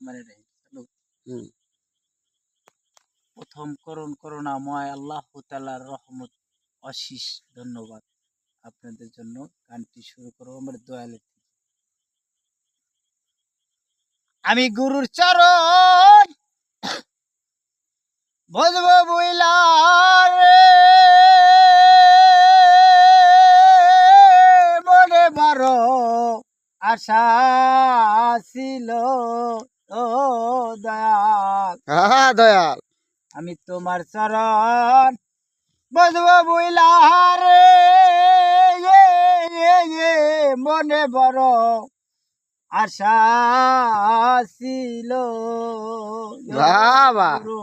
রহমানির রহিম। হ্যালো। হুম। প্রথম করুণাময় আল্লাহ তাআলার রহমত অশেষ ধন্যবাদ আপনাদের জন্য। গানটি শুরু করব আমার দয়ালের থেকে। আমি গুরুর চরণ ভজব বইলা রে, মনে বড় আশা ছিল ও দয়াল। দয়াল। আমি তোমার চরণ ভজব বইলা রে, মনে বড় আশা ছিল বাবা। গুরু।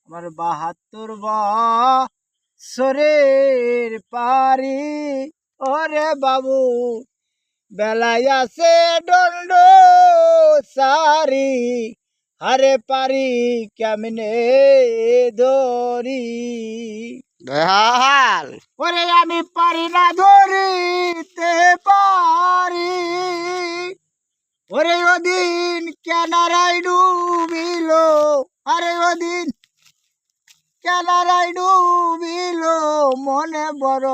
আমার ৭২ বছরের পারি ওরে বাবু, বেলায় আছে দণ্ড সারি, হারে পারি কেমনে ধরি। দয়াল। ওরে আমি পারি না ধরিতে পারি, ওরে ওদিন কেনারায় ডুবিল, আরে ওদিন কেনারায় ডুবিল, মনে বড়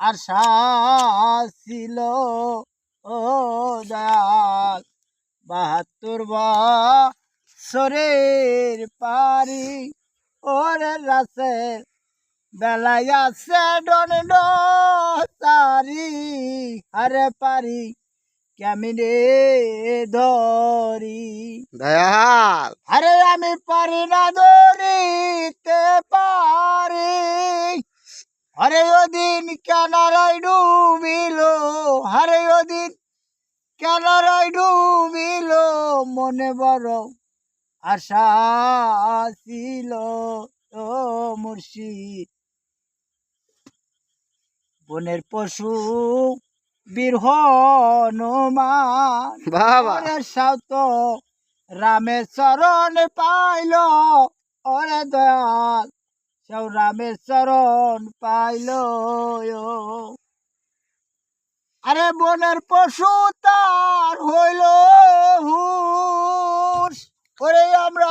আশা ছিল ও দয়াল। ৭২ বছরের পারি ওরে রাসেল, বেলায় আছে দণ্ড সারি, আরে পারি কেমনে ধরি। দয়াল। আরে আমি পারি না ধরিতে পারি, আরে ওদিন কেনারায় ডুবিল, আরে ওদিন কেনারায় ডুবিল, মনে বড় আশা ছিল ও মুর্শিদ। বনের পশু বীর হনুমান বাবা। ওরে সাউত রামের চরণ পাইল, ওরে দয়াল সব রামের চরণ পাইল। আরে বনের পশু তার হইল হুশ, ওরে আমরা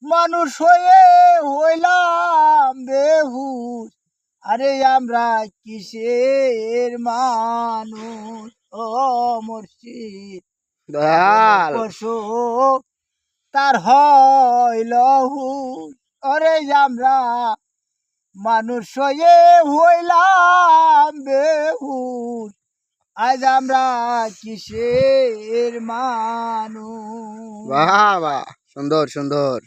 মানুষ হয়ে হইলাম বেহুশ, আরে আমরা কিসের মানুষ ও মুর্শিদ। দয়াল। পশু তার হইল হুশ, ওরে আমরা মানুষ হয়ে হইলাম বেহুশ, আজ আমরা কিসের মানুষ। বাবা। সুন্দর সুন্দর।